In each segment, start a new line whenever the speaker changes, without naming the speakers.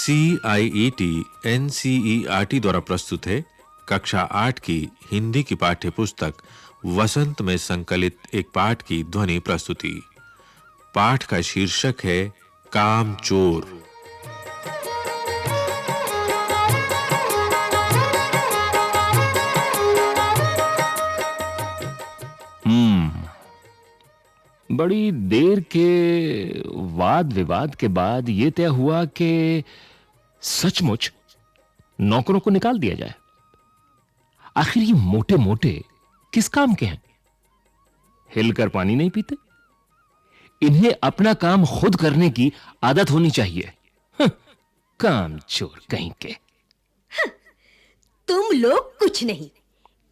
CIET NCERT द्वारा प्रस्तुत है कक्षा 8 की हिंदी की पाठ्य पुस्तक वसंत में संकलित एक पाठ की ध्वनि प्रस्तुति। पाठ का शीर्षक है कामचोर।
बड़ी देर के वाद विवाद के बाद यह तय हुआ कि सचमुच नौकरों को निकाल दिया जाए। आखिर ये मोटे मोटे किस काम के हैं? हिलकर पानी नहीं पीते। इन्हें अपना काम खुद करने की आदत होनी चाहिए। कामचोर कहीं के।
तुम लोग कुछ नहीं,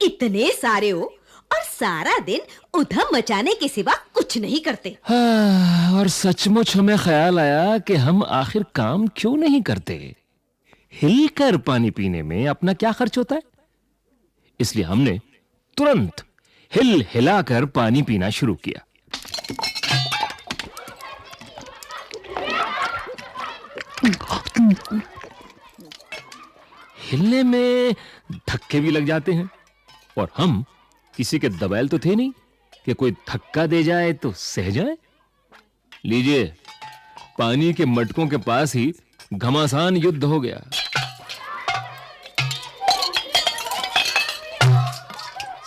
इतने सारे हो और सारा दिन उधम मचाने के सिवा कुछ नहीं करते।
और सचमुच हमें ख्याल आया कि हम आखिर काम क्यों नहीं करते। हिलकर पानी पीने में अपना क्या खर्च होता है, इसलिए हमने तुरंत हिल हिलाकर पानी पीना शुरू किया। हिलने में धक्के भी लग जाते हैं और हम किसी के दबैल तो थे नहीं कि कोई धक्का दे जाए तो सह जाए। लीजिए, पानी के मटकों के पास ही घमासान युद्ध हो गया।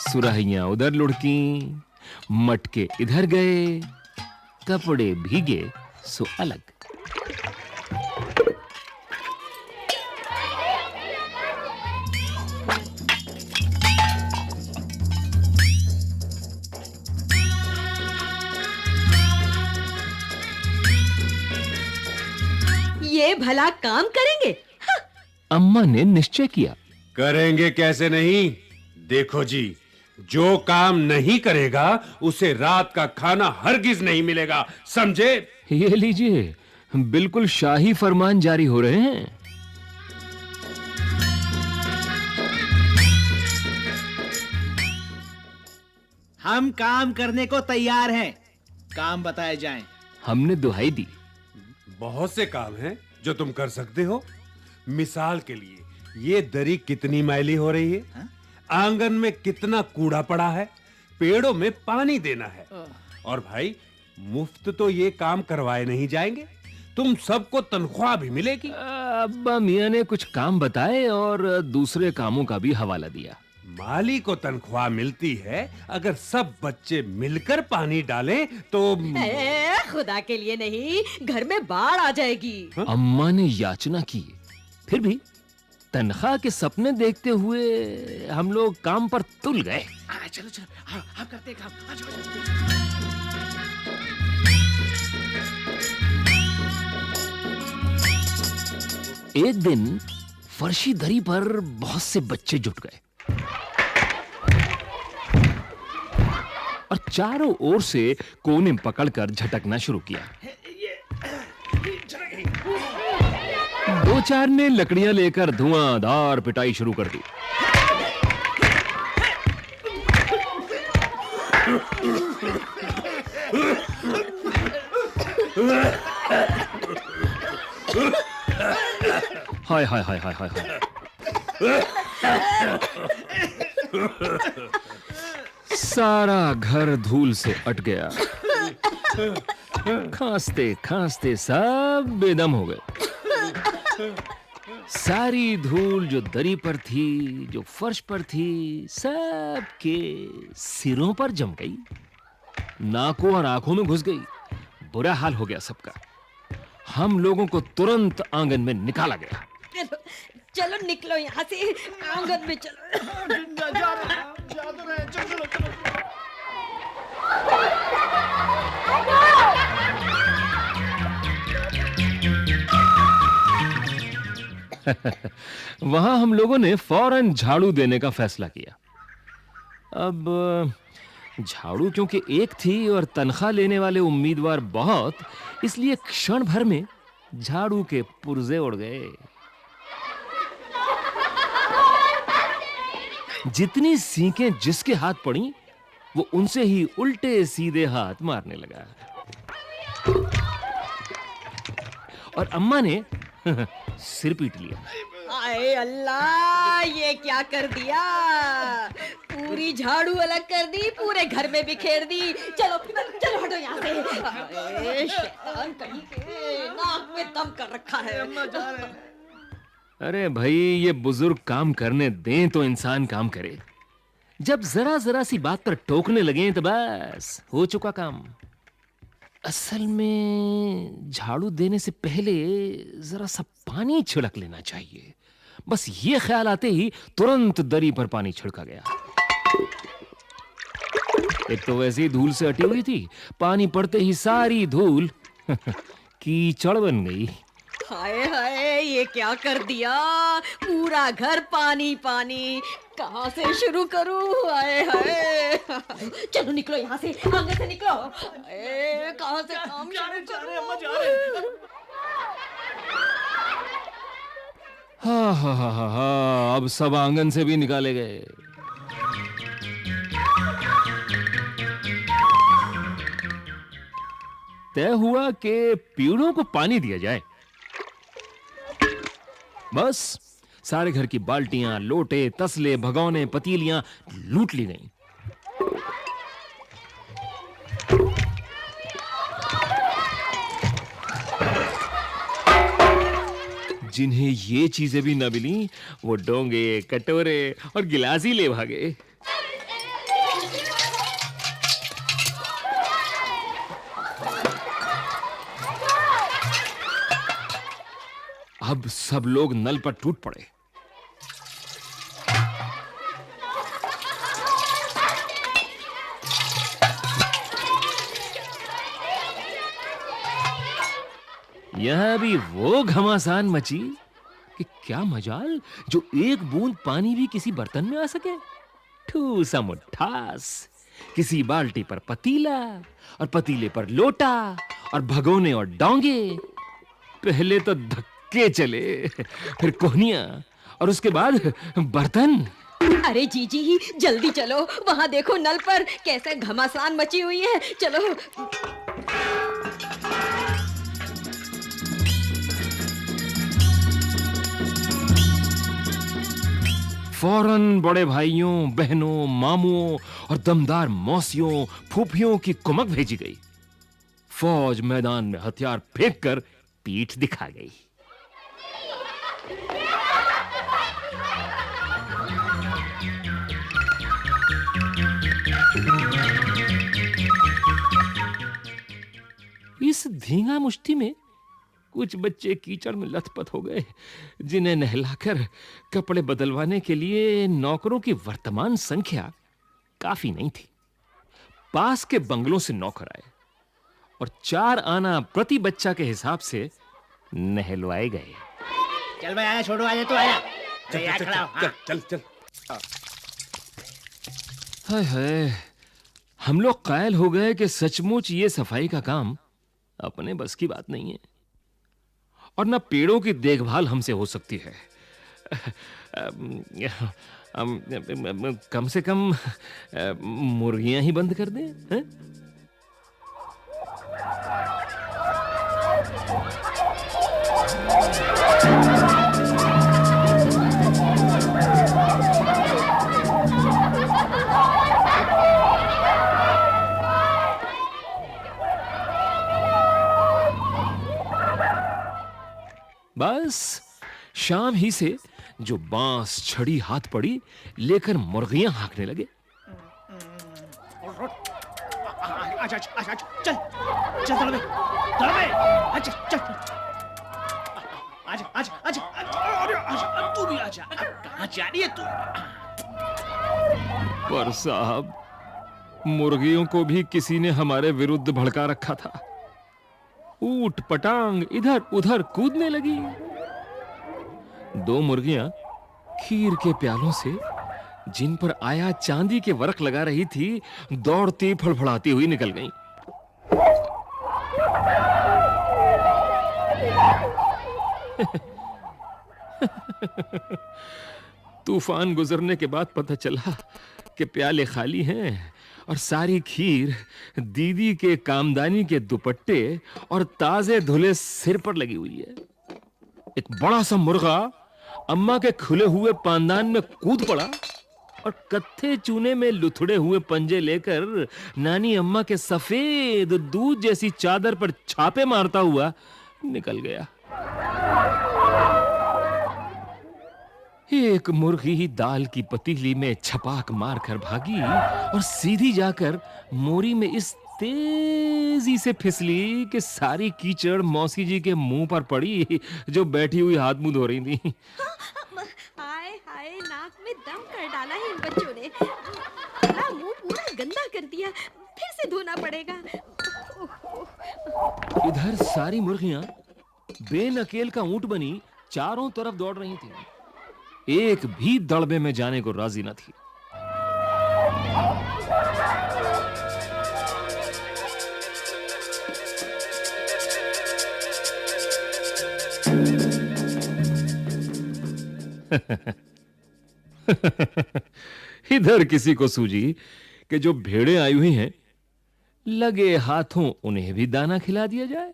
सुराहियां उधर लुढ़की, मटके इधर गए, कपड़े भीगे सो अलग।
ये भला काम करेंगे?
अम्मा ने निश्चय किया।
करेंगे कैसे नहीं? देखो जी, जो काम नहीं करेगा उसे रात का खाना हरगिज नहीं मिलेगा, समझे?
ये लीजिए, बिल्कुल शाही फरमान जारी हो रहे हैं।
हम काम करने को तैयार हैं। काम बताए जाएं।
हमने दुहाई दी।
बहुत से काम हैं जो तुम कर सकते हो। मिसाल के लिए, ये दरी कितनी मैली हो रही है? आंगन में कितना कूड़ा पड़ा है? पेड़ों में पानी देना है। और भाई, मुफ्त तो ये काम करवाए नहीं जाएंगे, तुम सबको तनख्वाह भी मिलेगी।
अब्बा मियां ने कुछ काम बताए और दूसरे कामों का भी हवाला दिया।
माली को तनख्वाह मिलती है, अगर सब बच्चे मिलकर पानी डालें तो।
खुदा के लिए नहीं, घर में बाढ़ आ जाएगी।
अम्मा ने याचना की, फिर भी तनख्वाह के सपने देखते हुए हम लोग काम पर तुल गए।
चलो चलो, हम करते हैं काम।
एक दिन फर्शी दरी पर बहुत से बच्चे जुट गए और चारों ओर से कोने पकड़कर झटकना शुरू किया। दो चार ने लकड़ियां लेकर धुआंधार पिटाई शुरू कर दी। हाय हाय हाय हाय हाय हाय। सारा घर धूल से अट गया। खांसते खांसते सब बेदम हो गए। सारी धूल जो दरी पर थी, जो फर्श पर थी, सब के सिरों पर जम गई, नाकों और आंखों में घुस गई। बुरा हाल हो गया सबका। हम लोगों को तुरंत आंगन में निकाला गया।
चलो चलो, निकलो यहाँ से, आंगन में चलो।
वहां हम लोगों ने फौरन झाड़ू देने का फैसला किया। अब झाड़ू क्योंकि एक थी और तनख्वाह लेने वाले उम्मीदवार बहुत, इसलिए क्षण भर में झाड़ू के पुर्जे उड़ गए। जितनी सीखें जिसके हाथ पड़ी, वो उनसे ही उल्टे सीधे हाथ मारने लगा। और अम्मा ने सिर पीट लिया।
आए अल्लाह, ये क्या कर दिया? पूरी झाड़ू अलग कर दी, पूरे घर में बिखेर दी। चलो चलो हटो यहाँ से। अरे शैतान कहीं के, नाक में दम कर रखा है।
अरे भाई, ये बुजुर्ग काम करने दें तो इंसान काम करे। जब जरा जरा सी बात पर टोकने लगे तो बस हो चुका काम। असल में झाड़ू देने से पहले जरा सा पानी छिड़क लेना चाहिए। बस ये ख्याल आते ही तुरंत दरी पर पानी छिड़का गया। एक तो वैसे ही धूल से अटी हुई थी, पानी पड़ते ही सारी धूल कीचड़ बन गई।
हाय हाय, ये क्या कर दिया? पूरा घर पानी पानी। कहाँ से शुरू करूं? हाय हाय, चलो निकलो यहाँ से, आगे से निकलो। हाय, कहाँ से काम शुरू करूं?
हा, अब सब आंगन से भी निकाले गए। तय हुआ कि पेड़ों को पानी दिया जाए। बस सारे घर की बाल्टियां, लोटे, तसले, भगोने, पतीलियां लूट ली गईं। जिन्हें ये चीजें भी न मिली, वो डोंगे, कटोरे और गिलास ही ले भागे। अब सब लोग नल पर टूट पड़े। यहां भी वो घमासान मची कि क्या मजाल जो एक बूंद पानी भी किसी बर्तन में आ सके। ठूसा मुट्ठास, किसी बाल्टी पर पतीला और पतीले पर लोटा और भगोने और डोंगे। पहले तो धक्के चले, फिर कोहनियां और उसके बाद बर्तन।
अरे जीजी, जल्दी चलो, वहां देखो नल पर कैसे घमासान मची हुई है। चलो।
फौरन बड़े भाइयों, बहनों, मामुओं और दमदार मौसियों, फूफियों की कुमक भेजी गई। फौज मैदान में हथियार फेंक कर पीठ दिखा गई। इस धींगा मुश्ती में कुछ बच्चे कीचड़ में लथपथ हो गए, जिन्हें नहलाकर कपड़े बदलवाने के लिए नौकरों की वर्तमान संख्या काफी नहीं थी। पास के बंगलों से नौकर आए और 4 आना प्रति बच्चा के हिसाब से नहलवाए गए।
चल भाई, आया छोड़ो, आया तो आया।
चल।
हाय हाय, हम लोग कायल हो गए कि सचमुच ये सफाई का काम अपने बस की बात नहीं है और न पेड़ों की देखभाल हमसे हो सकती है। कम से कम मुर्गियां ही बंद कर दें, हैं? बस शाम ही से जो बांस छड़ी हाथ पड़ी लेकर मुर्गियां हाँकने लगे।
अच्छा, चल दलबे, चल। आजा, तू भी आजा। कहाँ जा रही है तू?
पर साहब, मुर्गियों को भी किसी ने हमारे विरुद्ध भड़का रखा था। ऊट पटांग इधर उधर कूदने लगी। 2 मुर्गियां खीर के प्यालों से, जिन पर आया चांदी के वर्क लगा रही थी, दौड़ती फड़फड़ाती हुई निकल गईं। तूफान गुजरने के बाद पता चला कि प्याले खाली हैं और सारी खीर दीदी के कामदानी के दुपट्टे और ताजे धुले सिर पर लगी हुई है। एक बड़ा सा मुर्गा अम्मा के खुले हुए पानदान में कूद पड़ा और कत्थे चूने में लुथड़े हुए पंजे लेकर नानी अम्मा के सफेद दूध जैसी चादर पर छापे मारता हुआ निकल गया। एक मुर्गी दाल की पतीली में छपाक मारकर भागी और सीधी जाकर मोरी में इस तेजी से फिसली कि सारी कीचड़ मौसी जी के मुंह पर पड़ी, जो बैठी हुई हाथ मुंह धो रही थी।
हाय हाय, नाक में दम कर डाला है इन बच्चों ने। पूरा मुंह पूरा गंदा कर दिया, फिर से धोना पड़ेगा।
इधर सारी मुर्गियां बेनकेल का ऊंट बनी चारों तरफ दौड़ रही थीं। एक भी दड़बे में जाने को राजी न थी। इधर किसी को सूझी कि जो भेड़ें आई हुई हैं, लगे हाथों उन्हें भी दाना खिला दिया जाए।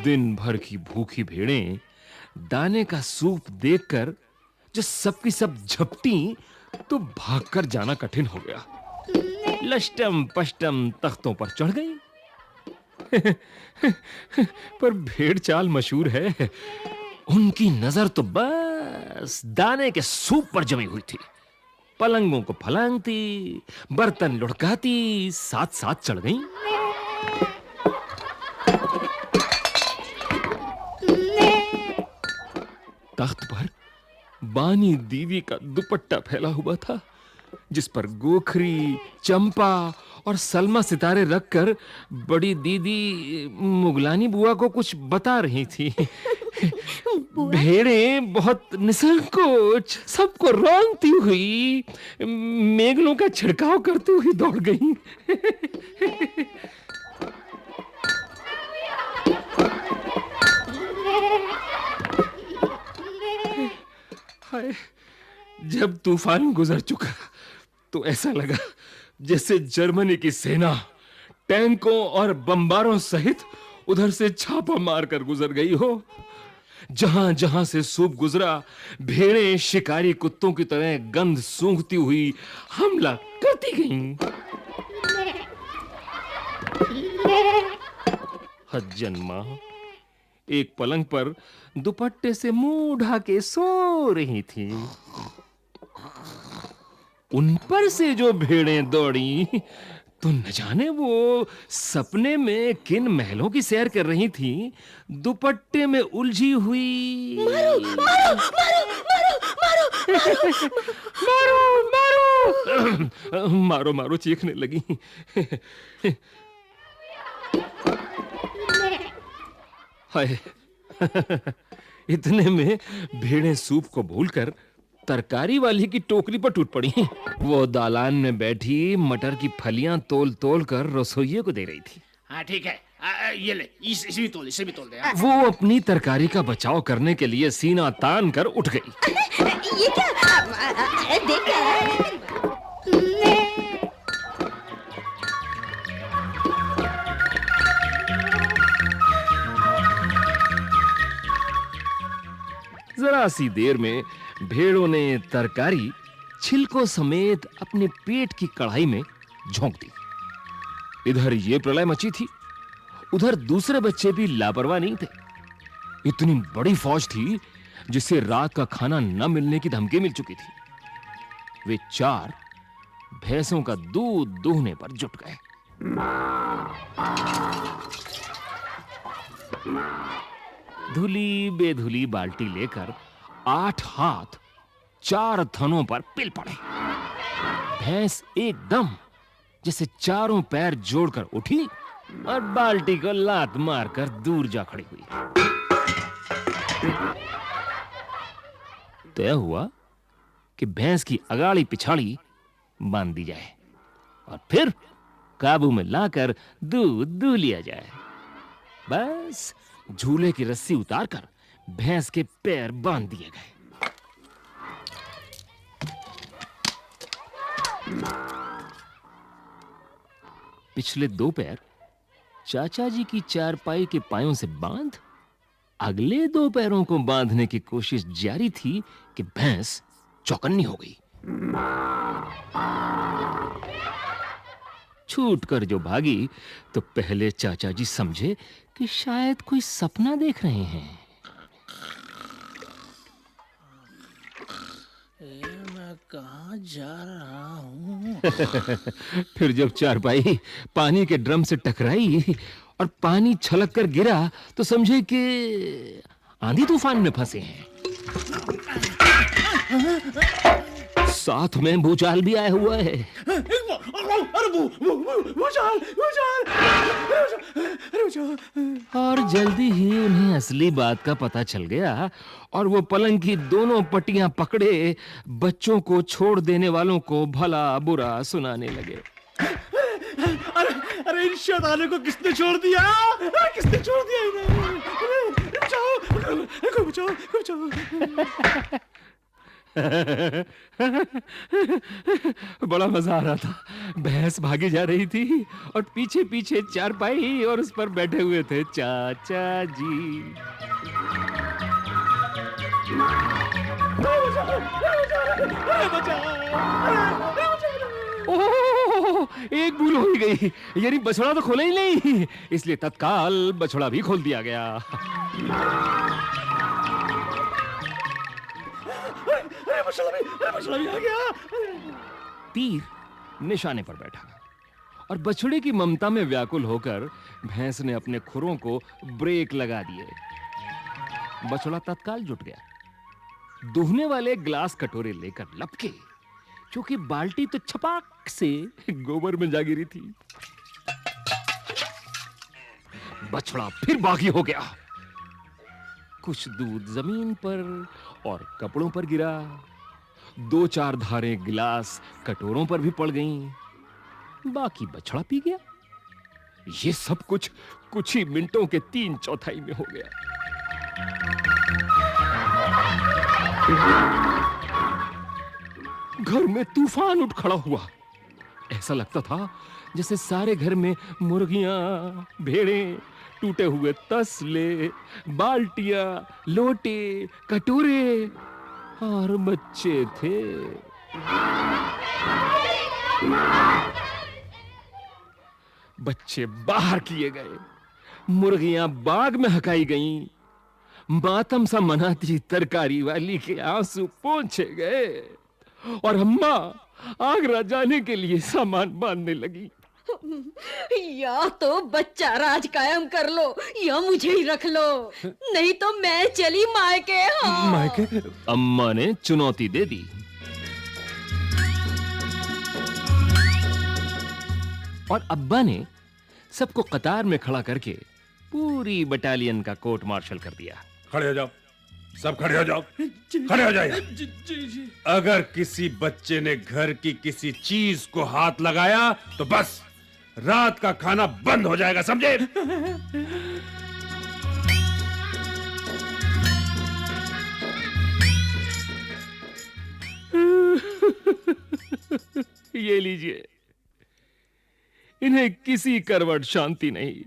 दिन भर की भूखी भेड़ें दाने का सूप देखकर जो सबकी सब झपटी तो भागकर जाना कठिन हो गया। लष्टम पष्टम तख्तों पर चढ़ गई। पर भेड़ चाल मशहूर है। उनकी नजर तो बस दाने के सूप पर जमी हुई थी। पलंगों को फलांगती, बर्तन लुढ़काती साथ साथ चढ़ गईं। तख्त पर बानी दीदी का दुपट्टा फैला हुआ था, जिस पर गोखरी, चंपा और सलमा सितारे रखकर बड़ी दीदी मुगलानी बुआ को कुछ बता रही थी। भेड़ें बहुत निसंकोच सबको रौंदती हुई मेघलों का छिड़काव करती हुई दौड़ गईं। हाय, जब तूफान गुजर चुका तो ऐसा लगा जैसे जर्मनी की सेना टैंकों और बम्बारों सहित उधर से छापा मारकर गुजर गई हो। जहां जहां से सूप गुजरा, भेड़ें शिकारी कुत्तों की तरह गंध सूंघती हुई हमला करती गईं। हज्जन मां एक पलंग पर दुपट्टे से मुंह ढाके सो रही थी। उन पर से जो भेड़ें दौड़ी तो न जाने वो सपने में किन महलों की सैर कर रही थी, दुपट्टे में उलझी हुई।
मारो मारो मारो मारो मारो
मारो मारो मारो चीखने लगी। हाय, इतने में भेड़ें सूप को भूलकर तरकारी वाली की टोकरी पर टूट पड़ी। वो दालान में बैठी मटर की फलियां तोल तोल कर रसोइये को दे रही थी।
हाँ ठीक है, ये ले, इसे भी तोल दे।
वो अपनी तरकारी का बचाव करने के लिए सीना तान कर उठ गई।
ये क्या? देख
जरा सी देर में भेड़ों ने तरकारी छिलकों समेत अपने पेट की कढ़ाई में झोंक दी। इधर ये प्रलय मची थी, उधर दूसरे बच्चे भी लापरवाह नहीं थे। इतनी बड़ी फौज थी जिसे रात का खाना न मिलने की धमकी मिल चुकी थी। वे चार भैंसों का दूध दूहने पर जुट गए। धुली बेधुली बाल्टी लेकर 8 हाथ 4 थनों पर पिल पड़े। भैंस एकदम जैसे चारों पैर जोड़कर उठी और बाल्टी को लात मारकर दूर जा खड़ी हुई। तय हुआ कि भैंस की अगाड़ी पिछाड़ी बांध दी जाए और फिर काबू में लाकर दूध दूह लिया जाए। बस झूले की रस्सी उतारकर भैंस के पैर बांध दिए गए। पिछले 2 पैर चाचा जी की चारपाई के पायों से बांध अगले 2 पैरों को बांधने की कोशिश जारी थी कि भैंस चौकन्नी हो गई। छूट कर जो भागी तो पहले चाचा जी समझे कि शायद कोई सपना देख रहे हैं।
मैं कहाँ जा रहा हूँ?
फिर जब चारपाई पानी के ड्रम से टकराई और पानी छलक कर गिरा तो समझे कि आंधी तूफान में फंसे हैं। साथ में भूचाल भी आया हुआ है। और जल्दी ही उन्हें असली बात का पता चल गया और वो पलंग की दोनों पट्टियां पकड़े बच्चों को छोड़ देने वालों को भला बुरा सुनाने लगे।
अरे इन शैतानों को किसने छोड़ दिया? किसने छोड़ दिया इन्हें? बचाओ, बचाओ, बचाओ।
बड़ा मजा आ रहा था। भैंस भागी जा रही थी और पीछे पीछे चारपाई और उस पर बैठे हुए थे चाचा जी। ओह, एक भूल हो ही गई, यानी बछड़ा तो खोला ही नहीं, इसलिए तत्काल बछड़ा भी खोल दिया गया।
बछड़ा भी आ गया।
तीर निशाने पर बैठा और बछड़े की ममता में व्याकुल होकर भैंस ने अपने खुरों को ब्रेक लगा दिए। बछड़ा तत्काल जुट गया। दूहने वाले ग्लास कटोरे लेकर लपके, क्योंकि बाल्टी तो छपाक से गोबर में जा गिरी थी। बछड़ा फिर बागी हो गया। कुछ दूध जमीन पर और कपड़ों पर गिरा। 2-4 धारें गिलास कटोरों पर भी पड़ गईं। बाकी बछड़ा पी गया। ये सब कुछ ही मिनटों के 3/4 में हो गया। घर में तूफान उठ खड़ा हुआ। ऐसा लगता था जैसे सारे घर में मुर्गियां, भेड़ें, टूटे हुए तसले, बाल्टियां, लोटे, कटोरे और बच्चे थे। बच्चे बाहर किए गए, मुर्गियां बाग में हकाई गईं, मातम सा मनाती तरकारी वाली के आंसू पोंछे गए और अम्मा आगरा जाने के लिए सामान बांधने लगी।
या तो बच्चा राज कायम कर लो या मुझे ही रख लो, नहीं तो मैं चली मायके। हाँ।
मायके?
अम्मा ने चुनौती दे दी। और अब्बा ने सबको कतार में खड़ा करके पूरी बटालियन का कोर्ट मार्शल कर दिया।
खड़े हो जाओ, सब खड़े हो जाओ, खड़े हो जाइए। अगर किसी बच्चे ने घर की किसी चीज को हाथ लगाया तो बस रात का खाना बंद हो जाएगा, समझे?
ये लीजिए, इन्हें किसी करवट शांति नहीं।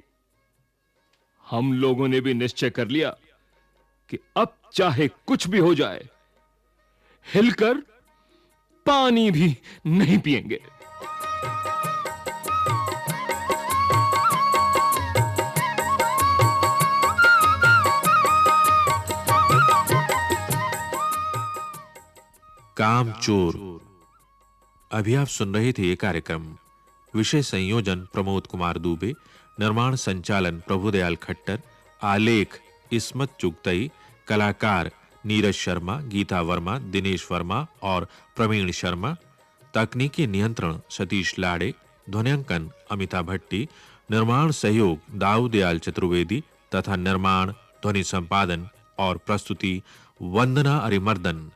हम लोगों ने भी निश्चय कर लिया कि अब चाहे कुछ भी हो जाए, हिलकर पानी भी नहीं पिएंगे।
कामचोर। अभी आप सुन रहे थे ये कार्यक्रम। विषय संयोजन प्रमोद कुमार दुबे, निर्माण संचालन प्रभुदयाल खट्टर, आलेख इस्मत चुगतई, कलाकार नीरज शर्मा, गीता वर्मा, दिनेश वर्मा और प्रवीण शर्मा, तकनीकी नियंत्रण सतीश लाड़े, ध्वनियांकन अमिता भट्टी, निर्माण सहयोग दाऊदयाल चतुर्वेदी तथा निर्माण ध्वनि संपादन और प्रस्तुति वंदना अरिमर्दन।